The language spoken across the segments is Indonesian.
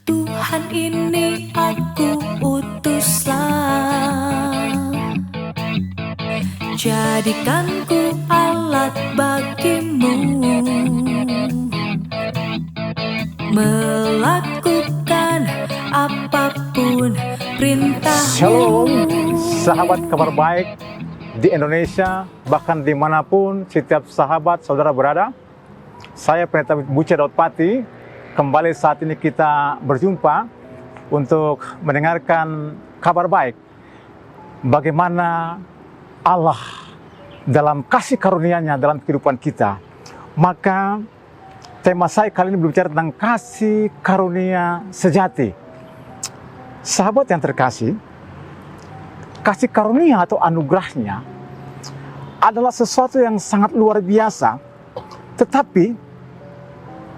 Tuhan ini aku utuslah, jadikanku alat bagimu, melakukan apapun perintahmu. Shalom, sahabat kabar baik di Indonesia, bahkan dimanapun setiap sahabat saudara berada. Saya Pendeta Buce Daud Pati. Kembali saat ini kita berjumpa untuk mendengarkan kabar baik. Bagaimana Allah dalam kasih karunia-Nya dalam kehidupan kita. Maka tema saya kali ini berbicara tentang kasih karunia sejati. Sahabat yang terkasih, kasih karunia atau anugerahnya adalah sesuatu yang sangat luar biasa. Tetapi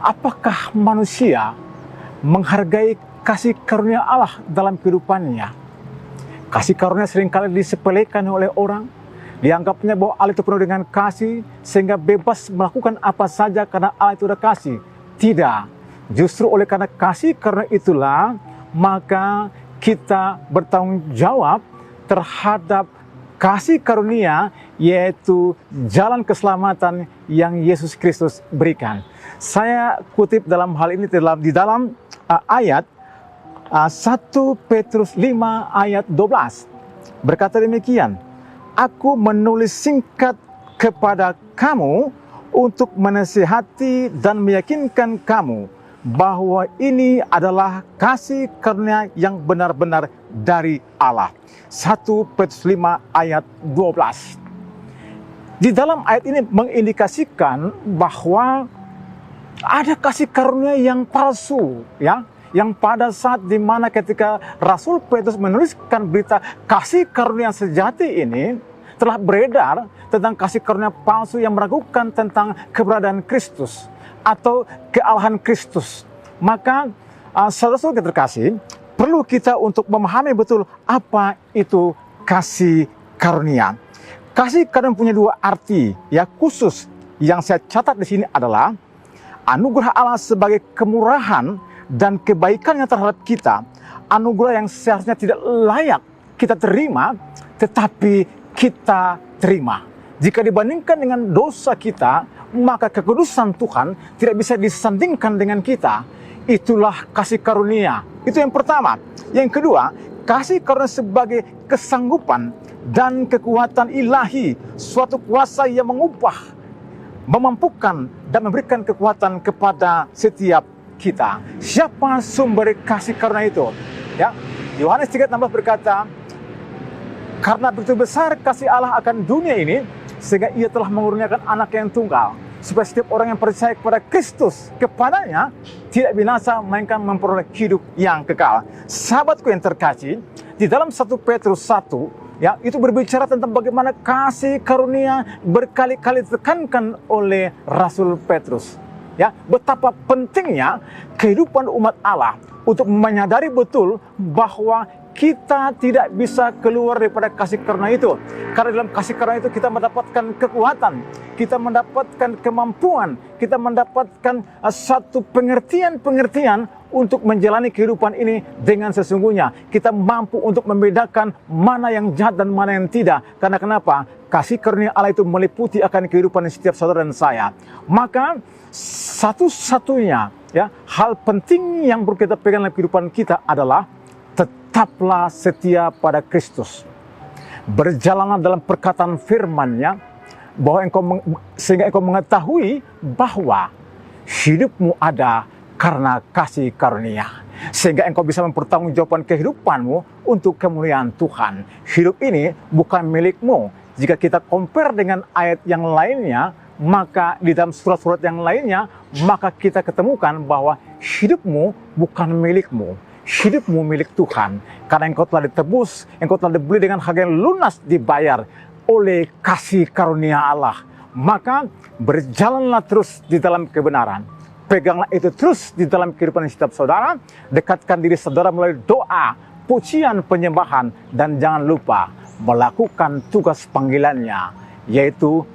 apakah manusia menghargai kasih karunia Allah dalam kehidupannya? Kasih karunia seringkali disepelekan oleh orang. Dianggapnya bahwa Allah itu penuh dengan kasih sehingga bebas melakukan apa saja karena Allah itu udah kasih. Tidak. Justru oleh karena kasih karunia itulah maka kita bertanggung jawab terhadap kasih karunia, yaitu jalan keselamatan yang Yesus Kristus berikan. Saya kutip dalam hal ini di dalam ayat 1 Petrus 5 ayat 12. Berkata demikian, "Aku menulis singkat kepada kamu untuk menasihati dan meyakinkan kamu bahwa ini adalah kasih karunia yang benar-benar dari Allah." 1 Petrus 5 ayat 12. Di dalam ayat ini mengindikasikan bahwa ada kasih karunia yang palsu, ya, yang pada saat dimana ketika Rasul Petrus menuliskan berita kasih karunia sejati ini, telah beredar tentang kasih karunia palsu yang meragukan tentang keberadaan Kristus atau kealahan Kristus. Maka saudara-saudara terkasih, perlu kita untuk memahami betul apa itu kasih karunia. Kasih karunia punya dua arti, ya, khusus. Yang saya catat di sini adalah anugerah Allah sebagai kemurahan dan kebaikannya terhadap kita. Anugerah yang seharusnya tidak layak kita terima, tetapi kita terima. Jika dibandingkan dengan dosa kita, maka kekudusan Tuhan tidak bisa disandingkan dengan kita. Itulah kasih karunia. Itu yang pertama. Yang kedua, kasih karunia sebagai kesanggupan dan kekuatan ilahi, suatu kuasa yang mengubah, memampukan dan memberikan kekuatan kepada setiap kita. Siapa sumber kasih karunia itu? Ya, Yohanes 3:16 berkata, "Karena begitu besar kasih Allah akan dunia ini, sehingga Ia telah mengurniakan anak yang tunggal, supaya setiap orang yang percaya kepada Kristus, kepadanya tidak binasa, melainkan memperoleh hidup yang kekal." Sahabatku yang terkasih, di dalam 1 Petrus 1, ya, itu berbicara tentang bagaimana kasih karunia berkali-kali ditekankan oleh Rasul Petrus. Ya, betapa pentingnya kehidupan umat Allah untuk menyadari betul bahwa kita tidak bisa keluar daripada kasih karunia itu. Karena dalam kasih karunia itu kita mendapatkan kekuatan, kita mendapatkan kemampuan, kita mendapatkan satu pengertian untuk menjalani kehidupan ini dengan sesungguhnya. Kita mampu untuk membedakan mana yang jahat dan mana yang tidak. Karena kenapa? Kasih karunia Allah itu meliputi akan kehidupan setiap saudara dan saya. Maka satu-satunya, ya, hal penting yang perlu kita pegang dalam kehidupan kita adalah tetaplah setia pada Kristus. Berjalanlah dalam perkataan firman-Nya, sehingga engkau mengetahui bahwa hidupmu ada karena kasih karunia. Sehingga engkau bisa mempertanggungjawabkan kehidupanmu untuk kemuliaan Tuhan. Hidup ini bukan milikmu. Jika kita compare dengan ayat yang lainnya, maka di dalam surat-surat yang lainnya, maka kita ketemukan bahwa hidupmu bukan milikmu. Hidupmu milik Tuhan. Karena engkau telah ditebus, engkau telah dibeli dengan harga yang lunas dibayar oleh kasih karunia Allah. Maka berjalanlah terus di dalam kebenaran. Peganglah itu terus di dalam kehidupan setiap saudara. Dekatkan diri saudara melalui doa, pujian, penyembahan. Dan jangan lupa melakukan tugas panggilannya, yaitu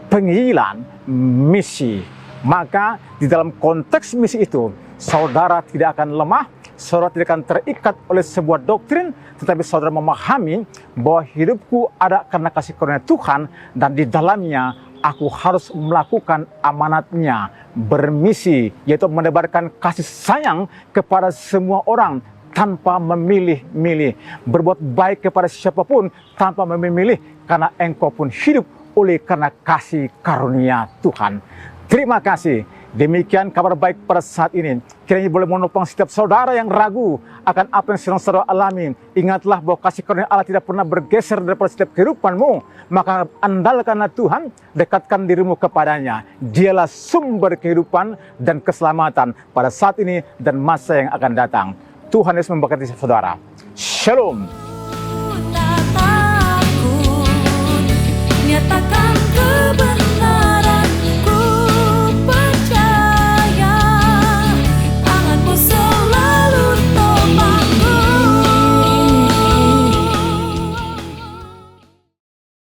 penginjilan, misi. Maka di dalam konteks misi itu, saudara tidak akan lemah, saudara tidak akan terikat oleh sebuah doktrin, tetapi saudara memahami bahwa hidupku ada karena kasih karunia Tuhan, dan di dalamnya aku harus melakukan amanatnya, bermisi, yaitu menebarkan kasih sayang kepada semua orang tanpa memilih-milih, berbuat baik kepada siapapun tanpa memilih, karena engkau pun hidup oleh karena kasih karunia Tuhan. Terima kasih. Demikian kabar baik pada saat ini. Kiranya boleh menopang setiap saudara yang ragu akan apa yang sedang saudara alami. Ingatlah bahwa kasih karunia Allah tidak pernah bergeser daripada setiap kehidupanmu. Maka andalkanlah Tuhan, dekatkan dirimu kepadanya. Dialah sumber kehidupan dan keselamatan pada saat ini dan masa yang akan datang. Tuhan Yesus memberkati saudara. Shalom. Tak takut, nyatakan kebenaran.